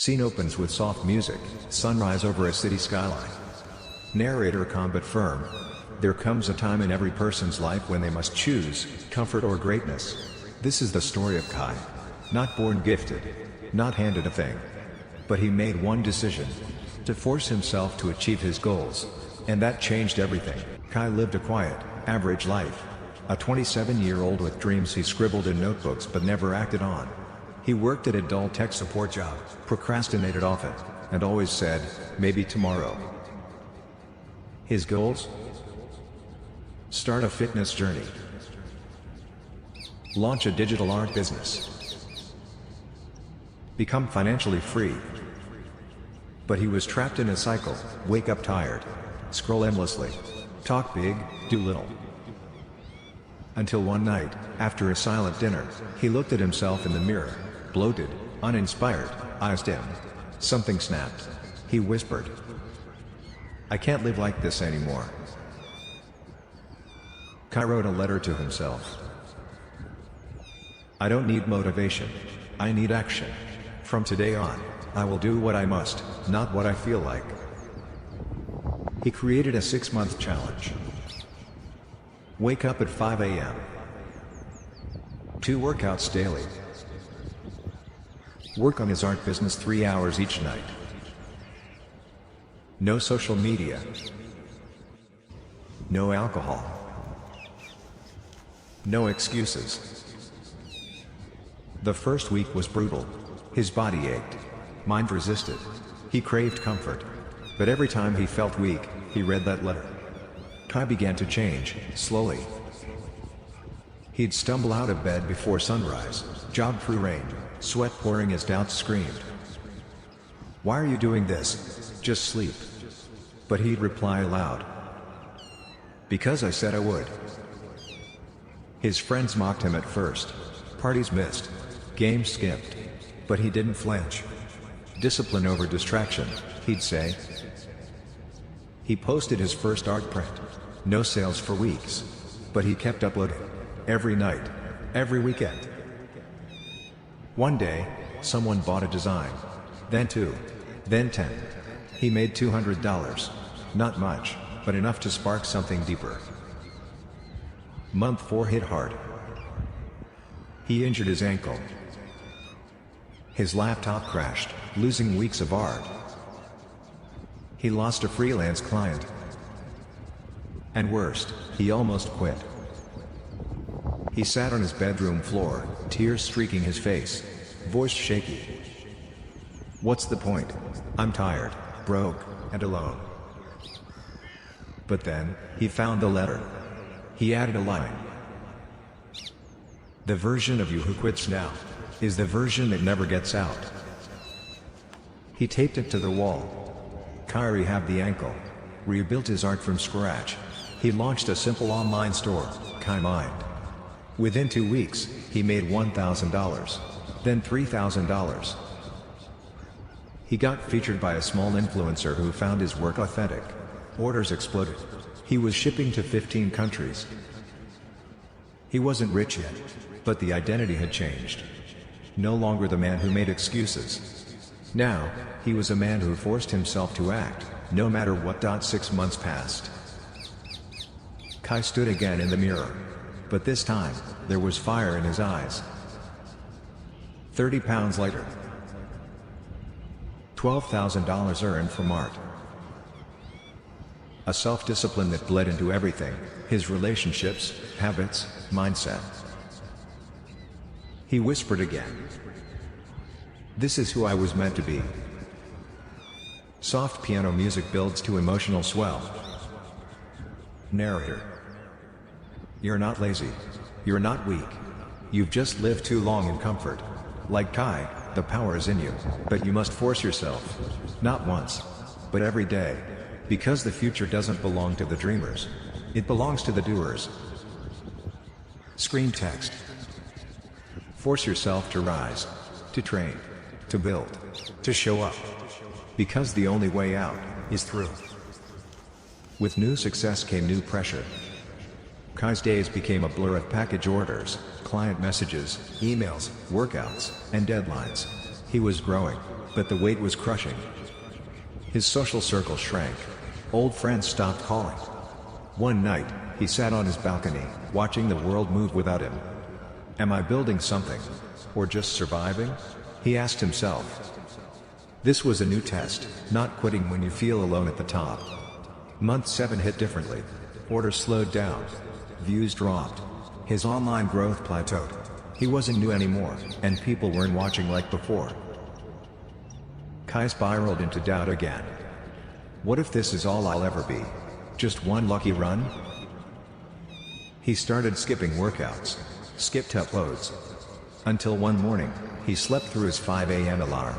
Scene opens with soft music, sunrise over a city skyline. Narrator calm but firm. There comes a time in every person's life when they must choose comfort or greatness. This is the story of Kai. Not born gifted, not handed a thing. But he made one decision: to force himself to achieve his goals. And that changed everything. Kai lived a quiet, average life. A 27-year-old with dreams he scribbled in notebooks but never acted on. He worked at a dull tech support job, procrastinated often, and always said, maybe tomorrow. His goals? Start a fitness journey. Launch a digital art business. Become financially free. But he was trapped in a cycle: wake up tired, scroll endlessly, talk big, do little. Until one night, after a silent dinner, he looked at himself in the mirror, bloated, uninspired, eyes dim. Something snapped. He whispered, "I can't live like this anymore." Kai wrote a letter to himself. "I don't need motivation. I need action. From today on, I will do what I must, not what I feel like." He created a 6-month challenge. Wake up at 5 a.m. 2 workouts daily. Work on his art business 3 hours each night. No social media. No alcohol. No excuses. The first week was brutal. His body ached. Mind resisted. He craved comfort. But every time he felt weak, he read that letter. Kai began to change, slowly. He'd stumble out of bed before sunrise, jog through rain, sweat pouring as doubts screamed. "Why are you doing this? Just sleep." But he'd reply aloud, "Because I said I would." His friends mocked him at first. Parties missed. Games skipped. But he didn't flinch. "Discipline over distraction," he'd say. He posted his first art print. No sales for weeks. But he kept uploading. Every night. Every weekend. One day, someone bought a design. Then 2. Then 10. He made $200. Not much, but enough to spark something deeper. Month 4 hit hard. He injured his ankle. His laptop crashed, losing weeks of art. He lost a freelance client. And worst, he almost quit. He sat on his bedroom floor, tears streaking his face, voice shaky. "What's the point? I'm tired, broke, and alone." But then, he found the letter. He added a line. "The version of you who quits now is the version that never gets out." He taped it to the wall. Kai rehabbed the ankle. Rebuilt his art from scratch. He launched a simple online store, Kai Mind. Within 2 weeks, he made $1,000. Then $3,000. He got featured by a small influencer who found his work authentic. Orders exploded. He was shipping to 15 countries. He wasn't rich yet, but the identity had changed. No longer the man who made excuses. Now, he was a man who forced himself to act, no matter what. 6 months passed. Kai stood again in the mirror. But this time, there was fire in his eyes. 30 pounds later. $12,000 earned from art. A self-discipline that bled into everything: his relationships, habits, mindset. He whispered again, "This is who I was meant to be." Soft piano music builds to emotional swell. Narrator: "You're not lazy. You're not weak. You've just lived too long in comfort. Like Kai, the power is in you, but you must force yourself. Not once, but every day. Because the future doesn't belong to the dreamers. It belongs to the doers." Screen text: "Force yourself to rise, to train, to build, to show up. Because the only way out is through." With new success came new pressure. Kai's days became a blur of package orders, client messages, emails, workouts, and deadlines. He was growing, but the weight was crushing. His social circle shrank. Old friends stopped calling. One night, he sat on his balcony, watching the world move without him. Am I building something? Or just surviving? He asked himself. This was a new test, not quitting when you feel alone at the top. Month 7 hit differently. Orders slowed down. Views dropped. His online growth plateaued. He wasn't new anymore, and people weren't watching like before. Kai spiraled into doubt again. What if this is all I'll ever be? Just one lucky run? He started skipping workouts, skipped uploads. Until one morning, he slept through his 5 a.m. alarm,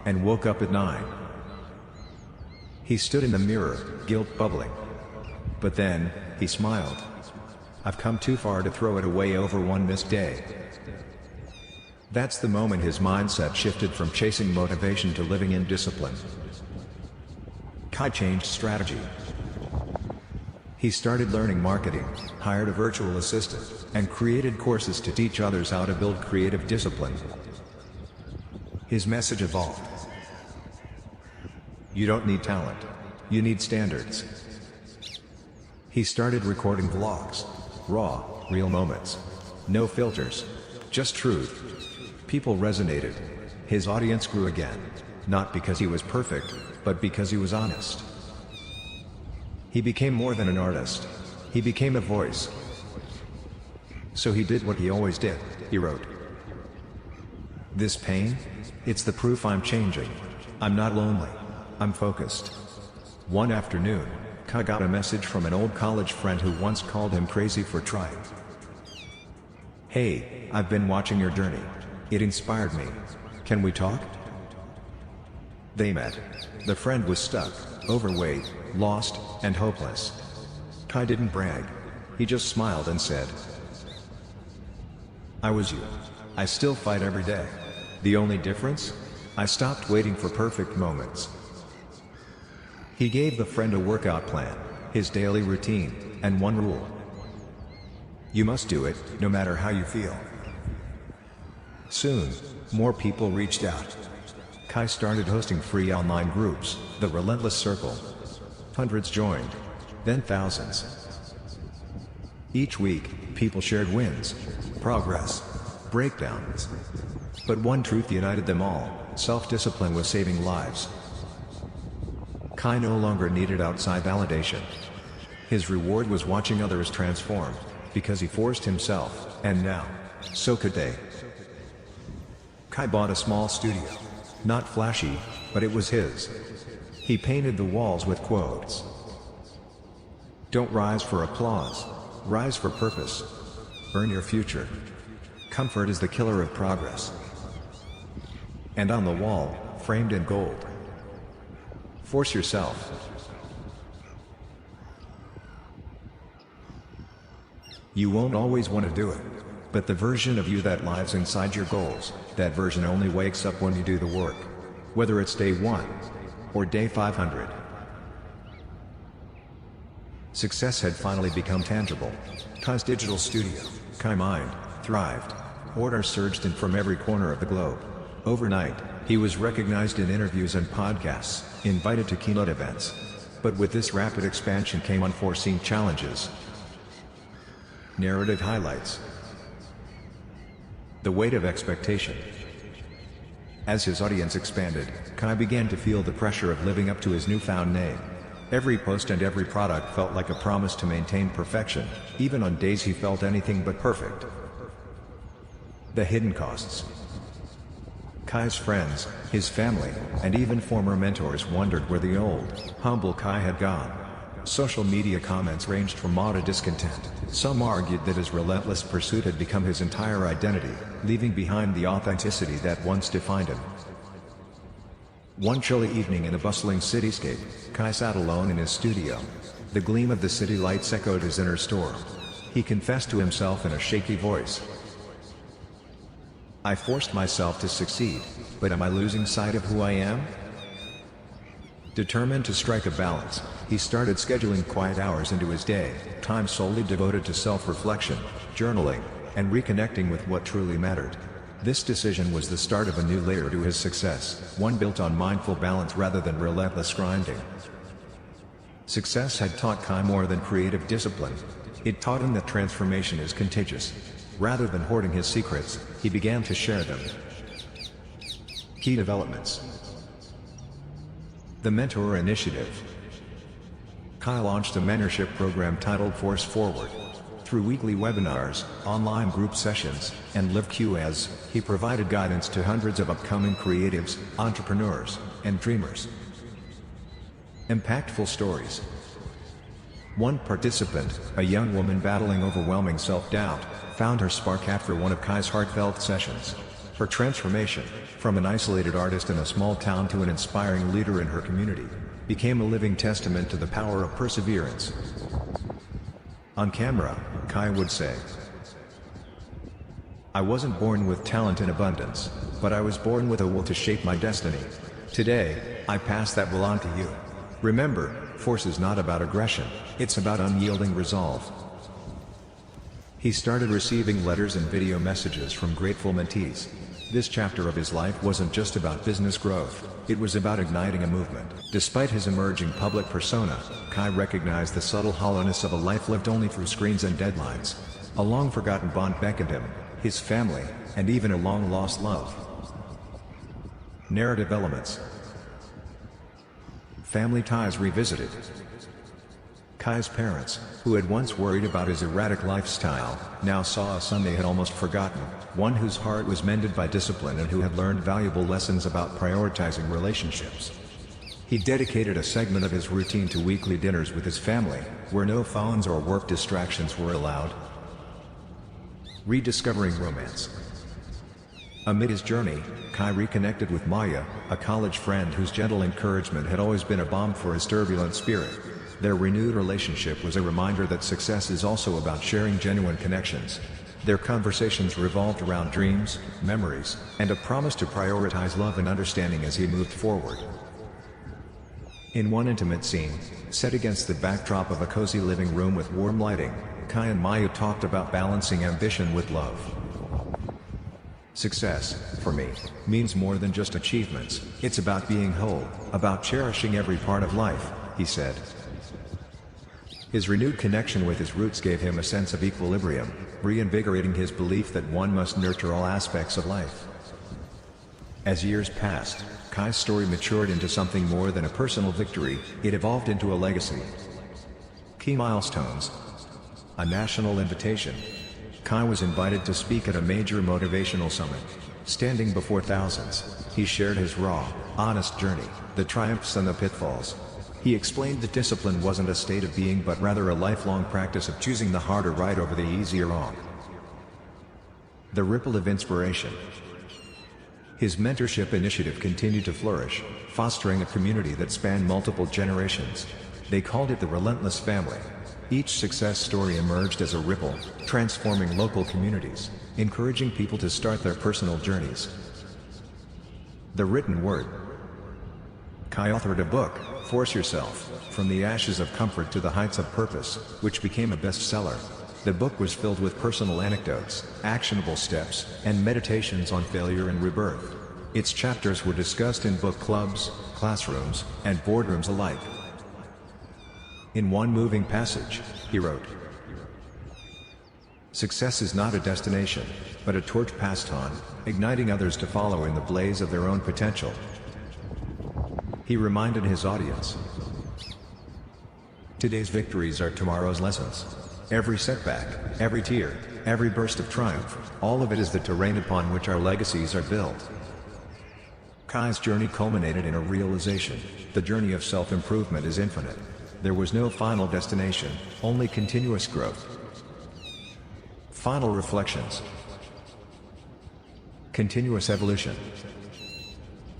and woke up at 9. He stood in the mirror, guilt bubbling. But then, he smiled. I've come too far to throw it away over one missed day. That's the moment his mindset shifted from chasing motivation to living in discipline. Kai changed strategy. He started learning marketing, hired a virtual assistant, and created courses to teach others how to build creative discipline. His message evolved. You don't need talent. You need standards. He started recording vlogs. Raw, real moments. No filters. Just truth. People resonated. His audience grew again. Not because he was perfect, but because he was honest. He became more than an artist. He became a voice. So he did what he always did, he wrote. This pain? It's the proof I'm changing. I'm not lonely. I'm focused. One afternoon, Kai got a message from an old college friend who once called him crazy for trying. Hey, I've been watching your journey. It inspired me. Can we talk? They met. The friend was stuck, overweight, lost, and hopeless. Kai didn't brag. He just smiled and said, I was you. I still fight every day. The only difference? I stopped waiting for perfect moments. He gave the friend a workout plan, his daily routine, and one rule. You must do it, no matter how you feel. Soon, more people reached out. Kai started hosting free online groups, the Relentless Circle. Hundreds joined, then thousands. Each week, people shared wins, progress, breakdowns. But one truth united them all: self-discipline was saving lives. Kai no longer needed outside validation. His reward was watching others transform, because he forced himself, and now, so could they. Kai bought a small studio. Not flashy, but it was his. He painted the walls with quotes. Don't rise for applause. Rise for purpose. Earn your future. Comfort is the killer of progress. And on the wall, framed in gold. Force yourself. You won't always want to do it. But the version of you that lives inside your goals, that version only wakes up when you do the work. Whether it's day 1 or day 500. Success had finally become tangible. Kai's digital studio, Kai Mind, thrived. Orders surged in from every corner of the globe. Overnight, he was recognized in interviews and podcasts, invited to keynote events. But with this rapid expansion came unforeseen challenges. Narrative highlights. The weight of expectation. As his audience expanded, Kai began to feel the pressure of living up to his newfound name. Every post and every product felt like a promise to maintain perfection, even on days he felt anything but perfect. The hidden costs. Kai's friends, his family, and even former mentors wondered where the old, humble Kai had gone. Social media comments ranged from awe to discontent. Some argued that his relentless pursuit had become his entire identity, leaving behind the authenticity that once defined him. One chilly evening in a bustling cityscape, Kai sat alone in his studio. The gleam of the city lights echoed his inner storm. He confessed to himself in a shaky voice. I forced myself to succeed, but am I losing sight of who I am? Determined to strike a balance, he started scheduling quiet hours into his day, time solely devoted to self-reflection, journaling, and reconnecting with what truly mattered. This decision was the start of a new layer to his success, one built on mindful balance rather than relentless grinding. Success had taught Kai more than creative discipline. It taught him that transformation is contagious. Rather than hoarding his secrets, he began to share them. Key developments. The Mentor Initiative. Kai launched a mentorship program titled Force Forward. Through weekly webinars, online group sessions, and live QAs, he provided guidance to hundreds of upcoming creatives, entrepreneurs, and dreamers. Impactful stories. One participant, a young woman battling overwhelming self-doubt, found her spark after one of Kai's heartfelt sessions. Her transformation, from an isolated artist in a small town to an inspiring leader in her community, became a living testament to the power of perseverance. On camera, Kai would say, "I wasn't born with talent in abundance, but I was born with a will to shape my destiny. Today, I pass that will on to you. Remember, force is not about aggression, it's about unyielding resolve." He started receiving letters and video messages from grateful mentees. This chapter of his life wasn't just about business growth, it was about igniting a movement. Despite his emerging public persona, Kai recognized the subtle hollowness of a life lived only through screens and deadlines. A long-forgotten bond beckoned him, his family, and even a long-lost love. Narrative elements. Family ties revisited. Kai's parents, who had once worried about his erratic lifestyle, now saw a son they had almost forgotten, one whose heart was mended by discipline and who had learned valuable lessons about prioritizing relationships. He dedicated a segment of his routine to weekly dinners with his family, where no phones or work distractions were allowed. Rediscovering romance. Amid his journey, Kai reconnected with Maya, a college friend whose gentle encouragement had always been a balm for his turbulent spirit. Their renewed relationship was a reminder that success is also about sharing genuine connections. Their conversations revolved around dreams, memories, and a promise to prioritize love and understanding as he moved forward. In one intimate scene, set against the backdrop of a cozy living room with warm lighting, Kai and Maya talked about balancing ambition with love. Success, for me, means more than just achievements. It's about being whole, about cherishing every part of life, he said. His renewed connection with his roots gave him a sense of equilibrium, reinvigorating his belief that one must nurture all aspects of life. As years passed, Kai's story matured into something more than a personal victory, it evolved into a legacy. Key milestones. A national invitation. Kai was invited to speak at a major motivational summit. Standing before thousands, he shared his raw, honest journey, the triumphs and the pitfalls. He explained that discipline wasn't a state of being but rather a lifelong practice of choosing the harder right over the easier wrong. The ripple of inspiration. His mentorship initiative continued to flourish, fostering a community that spanned multiple generations. They called it the Relentless family. Each success story emerged as a ripple, transforming local communities, encouraging people to start their personal journeys. The written word. Kai authored a book, Force Yourself, From the Ashes of Comfort to the Heights of Purpose, which became a bestseller. The book was filled with personal anecdotes, actionable steps, and meditations on failure and rebirth. Its chapters were discussed in book clubs, classrooms, and boardrooms alike. In one moving passage, he wrote, "Success is not a destination, but a torch passed on, igniting others to follow in the blaze of their own potential." He reminded his audience, "Today's victories are tomorrow's lessons. Every setback, every tear, every burst of triumph, all of it is the terrain upon which our legacies are built." Kai's journey culminated in a realization: the journey of self-improvement is infinite. There was no final destination, only continuous growth. Final reflections. Continuous evolution.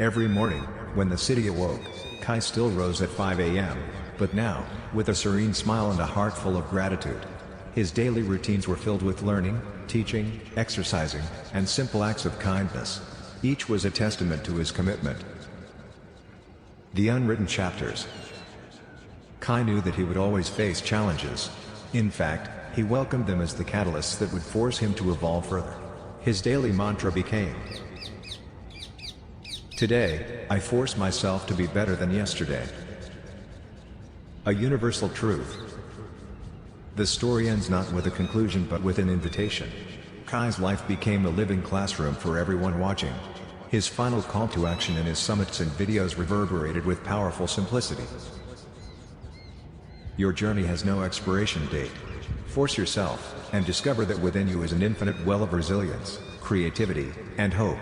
Every morning, when the city awoke, Kai still rose at 5 a.m., but now, with a serene smile and a heart full of gratitude. His daily routines were filled with learning, teaching, exercising, and simple acts of kindness. Each was a testament to his commitment. The unwritten chapters. Kai knew that he would always face challenges. In fact, he welcomed them as the catalysts that would force him to evolve further. His daily mantra became, "Today, I force myself to be better than yesterday." A universal truth. The story ends not with a conclusion but with an invitation. Kai's life became a living classroom for everyone watching. His final call to action in his summits and videos reverberated with powerful simplicity. Your journey has no expiration date. Force yourself, and discover that within you is an infinite well of resilience, creativity, and hope.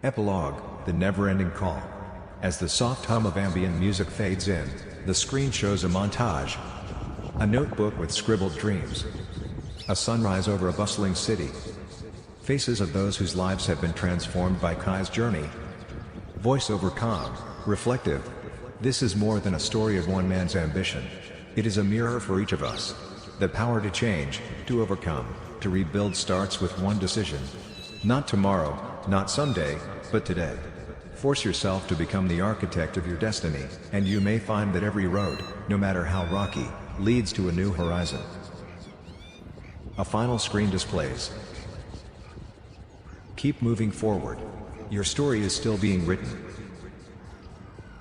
Epilogue, the never-ending call. As the soft hum of ambient music fades in, the screen shows a montage. A notebook with scribbled dreams. A sunrise over a bustling city. Faces of those whose lives have been transformed by Kai's journey. Voiceover calm, reflective. This is more than a story of one man's ambition. It is a mirror for each of us. The power to change, to overcome, to rebuild starts with one decision. Not tomorrow, not someday, but today. Force yourself to become the architect of your destiny, and you may find that every road, no matter how rocky, leads to a new horizon. A final screen displays. Keep moving forward. Your story is still being written.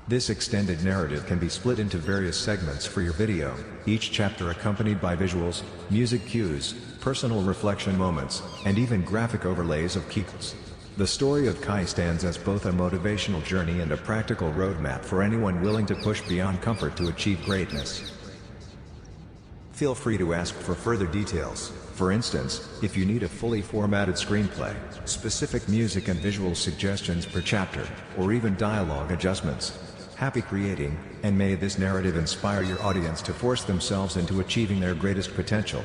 This extended narrative can be split into various segments for your video, each chapter accompanied by visuals, music cues, personal reflection moments, and even graphic overlays of keywords. The story of Kai stands as both a motivational journey and a practical roadmap for anyone willing to push beyond comfort to achieve greatness. Feel free to ask for further details. For instance, if you need a fully formatted screenplay, specific music and visual suggestions per chapter, or even dialogue adjustments. Happy creating, and may this narrative inspire your audience to force themselves into achieving their greatest potential.